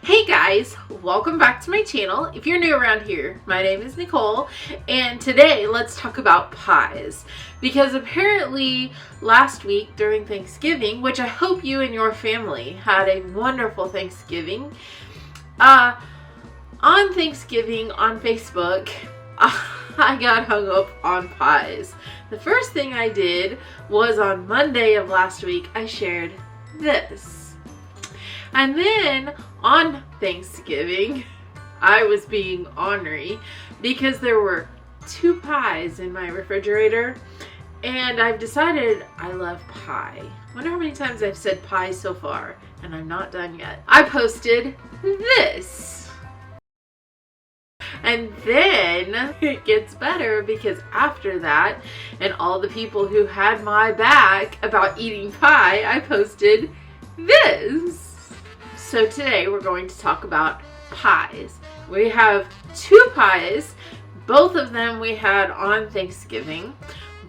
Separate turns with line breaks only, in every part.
Hey guys, welcome back to my channel. If you're new around here, my name is Nicole, and today let's talk about pies. Because apparently last week during Thanksgiving, which I hope you and your family had a wonderful Thanksgiving, on Thanksgiving on Facebook, I got hung up on pies. The first thing I did was on Monday of last week, I shared this. And then on Thanksgiving, I was being ornery because there were 2 pies in my refrigerator, and I've decided I love pie. Wonder how many times I've said pie so far, and I'm not done yet. I posted this. And then it gets better because after that, and all the people who had my back about eating pie, I posted this. So today we're going to talk about pies. We have 2 pies. Both of them we had on Thanksgiving.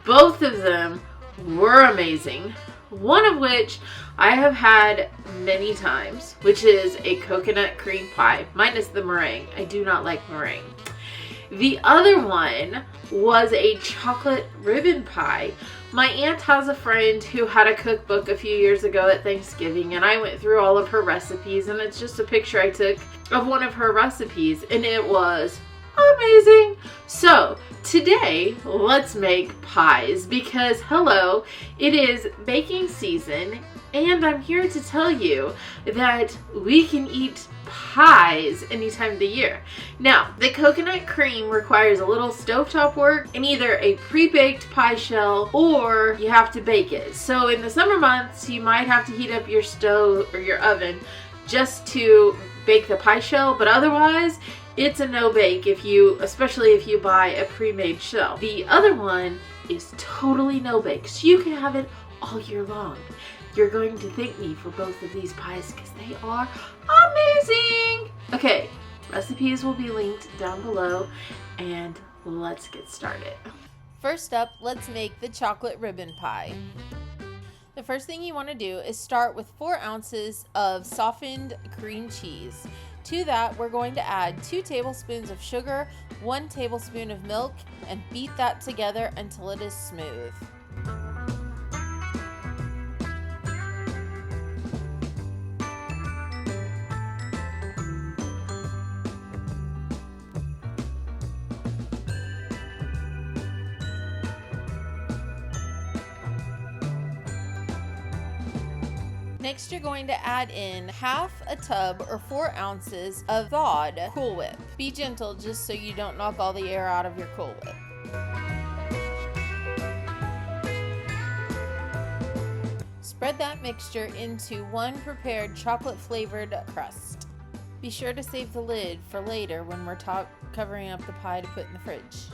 Both of them were amazing. One of which I have had many times, which is a coconut cream pie, minus the meringue. I do not like meringue. The other one was a chocolate ribbon pie. My aunt has a friend who had a cookbook a few years ago at Thanksgiving, and I went through all of her recipes, and it's just a picture I took of one of her recipes, and it was amazing. So today let's make pies because hello, it is baking season, and I'm here to tell you that we can eat pies any time of the year. Now, the coconut cream requires a little stovetop work and either a pre-baked pie shell or you have to bake it. So in the summer months, you might have to heat up your stove or your oven just to bake the pie shell, but otherwise it's a no bake especially if you buy a pre-made shell. The other one is totally no bake, so you can have it all year long. You're going to thank me for both of these pies because they are amazing. Okay, recipes will be linked down below, and let's get started.
First up, let's make the chocolate ribbon pie. The first thing you want to do is start with 4 ounces of softened cream cheese. To that, we're going to add 2 tablespoons of sugar, 1 tablespoon of milk, and beat that together until it is smooth. Next, you're going to add in half a tub or 4 ounces of thawed Cool Whip. Be gentle just so you don't knock all the air out of your Cool Whip. Spread that mixture into 1 prepared chocolate flavored crust. Be sure to save the lid for later when we're covering up the pie to put in the fridge.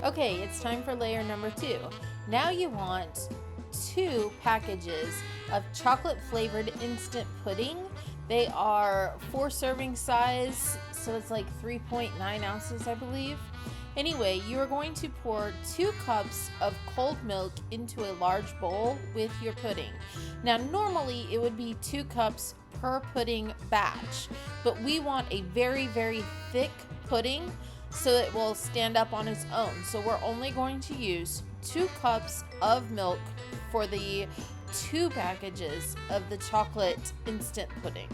Okay, it's time for layer number 2. Now you want 2 packages of chocolate flavored instant pudding. They are 4 serving size, so it's like 3.9 ounces, I believe. Anyway, you are going to pour 2 cups of cold milk into a large bowl with your pudding. Now, normally it would be 2 cups per pudding batch, but we want a very, very thick pudding so it will stand up on its own. So we're only going to use 2 cups of milk for the 2 packages of the chocolate instant pudding.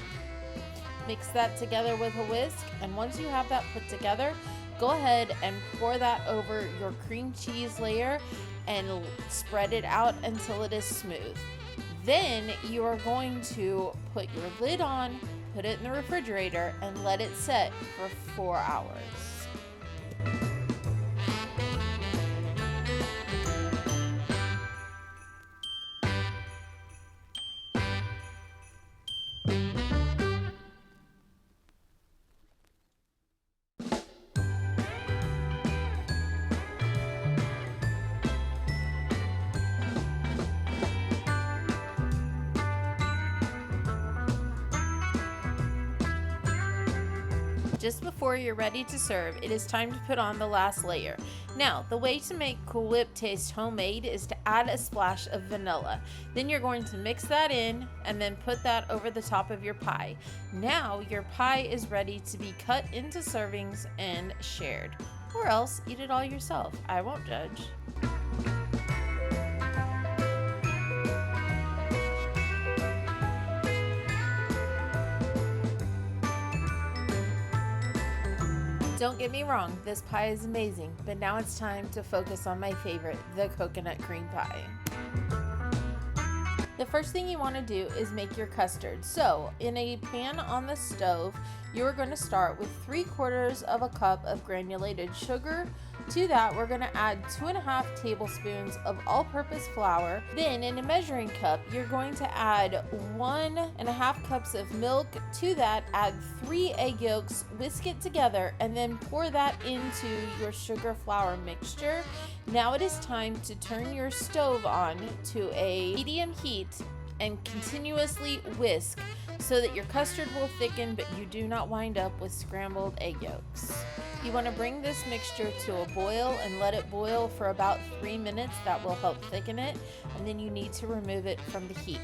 Mix that together with a whisk, and once you have that put together, go ahead and pour that over your cream cheese layer and spread it out until it is smooth. Then you are going to put your lid on, put it in the refrigerator, and let it set for 4 hours. Just before you're ready to serve, it is time to put on the last layer. Now, the way to make Cool Whip taste homemade is to add a splash of vanilla. Then you're going to mix that in and then put that over the top of your pie. Now your pie is ready to be cut into servings and shared. Or else eat it all yourself. I won't judge. Don't get me wrong, this pie is amazing, but now it's time to focus on my favorite, the coconut cream pie. The first thing you want to do is make your custard. So, in a pan on the stove, you're going to start with 3/4 of a cup of granulated sugar. To that, we're going to add 2.5 tablespoons of all-purpose flour. Then, in a measuring cup, you're going to add 1.5 cups of milk. To that, add 3 egg yolks, whisk it together, and then pour that into your sugar-flour mixture. Now it is time to turn your stove on to a medium heat and continuously whisk so that your custard will thicken, but you do not wind up with scrambled egg yolks. You want to bring this mixture to a boil and let it boil for about 3 minutes. That will help thicken it, and then you need to remove it from the heat.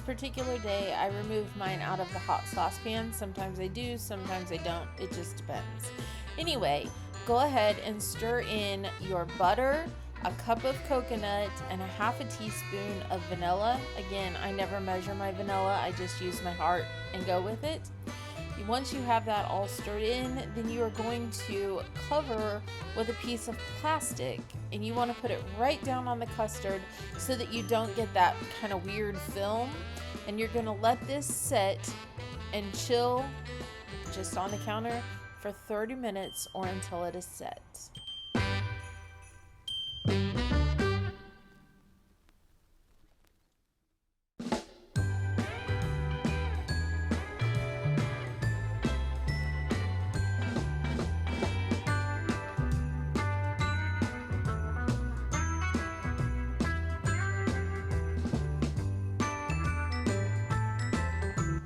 Particular day, I remove mine out of the hot saucepan. Sometimes I do, sometimes I don't. It just depends. Anyway, go ahead and stir in your butter, a cup of coconut, and 1/2 teaspoon of vanilla. Again, I never measure my vanilla. I just use my heart and go with it. Once you have that all stirred in, then you are going to cover with a piece of plastic, and you want to put it right down on the custard so that you don't get that kind of weird film. And you're going to let this set and chill just on the counter for 30 minutes or until it is set.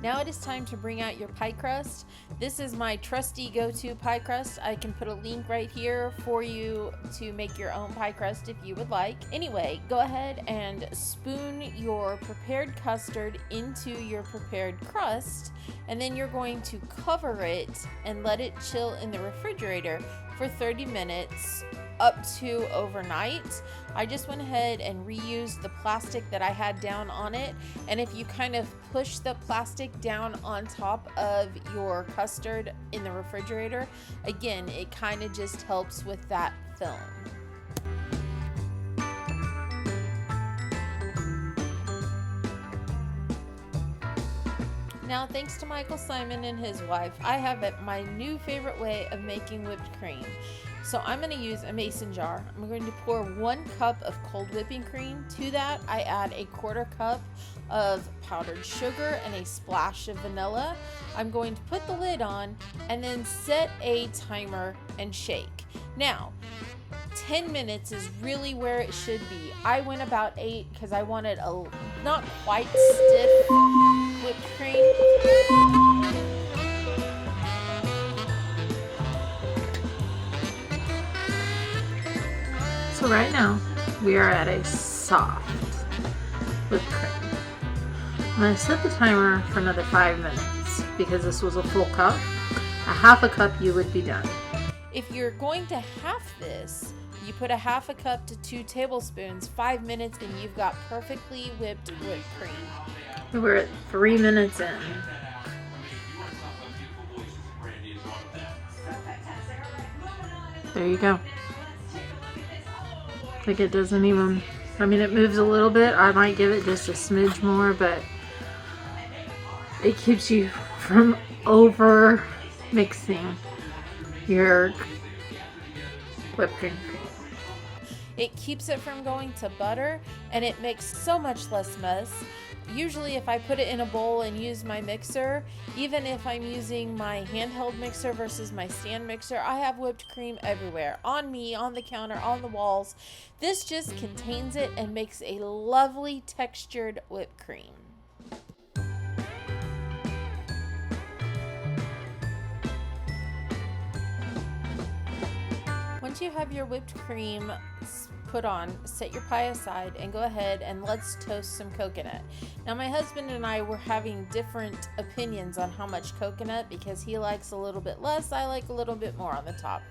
Now it is time to bring out your pie crust. This is my trusty go-to pie crust. I can put a link right here for you to make your own pie crust if you would like. Anyway, go ahead and spoon your prepared custard into your prepared crust, and then you're going to cover it and let it chill in the refrigerator for 30 minutes up to overnight. I just went ahead and reused the plastic that I had down on it, and if you kind of push the plastic down on top of your custard in the refrigerator, again, it kind of just helps with that film. Now, thanks to Michael Simon and his wife, I have my new favorite way of making whipped cream. So I'm going to use a mason jar. I'm going to pour 1 cup of cold whipping cream. To that, I add a 1/4 cup of powdered sugar and a splash of vanilla. I'm going to put the lid on and then set a timer and shake. Now, 10 minutes is really where it should be. I went about 8 because I wanted a not quite stiff whipped cream.
So right now, we are at a soft whipped cream. I'm going to set the timer for another 5 minutes because this was a full cup. A 1/2 cup, you would be done.
If you're going to half this, you put a 1/2 cup to 2 tablespoons, 5 minutes, and you've got perfectly whipped cream.
We're at 3 minutes in. There you go. Like it doesn't even, I mean, it moves a little bit. I might give it just a smidge more, but it keeps you from over mixing your whipped cream.
It keeps it from going to butter, and it makes so much less mess. Usually if I put it in a bowl and use my mixer, even if I'm using my handheld mixer versus my stand mixer, I have whipped cream everywhere. On me, on the counter, on the walls. This just contains it and makes a lovely textured whipped cream. Once you have your whipped cream put on, set your pie aside and go ahead and let's toast some coconut. Now my husband and I were having different opinions on how much coconut because he likes a little bit less, I like a little bit more on the top.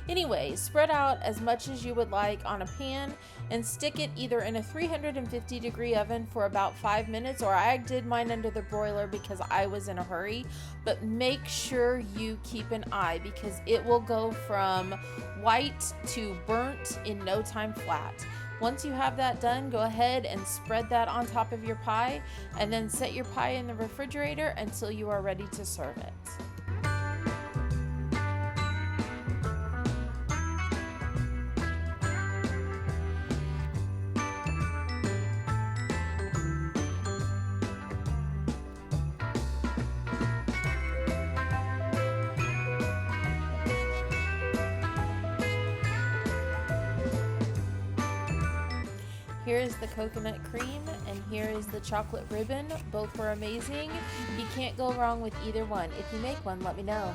Anyway, spread out as much as you would like on a pan and stick it either in a 350 degree oven for about 5 minutes, or I did mine under the broiler because I was in a hurry, but make sure you keep an eye because it will go from white to burnt in no time flat. Once you have that done, go ahead and spread that on top of your pie and then set your pie in the refrigerator until you are ready to serve it. Here is the coconut cream and here is the chocolate ribbon. Both were amazing. You can't go wrong with either one. If you make one, let me know.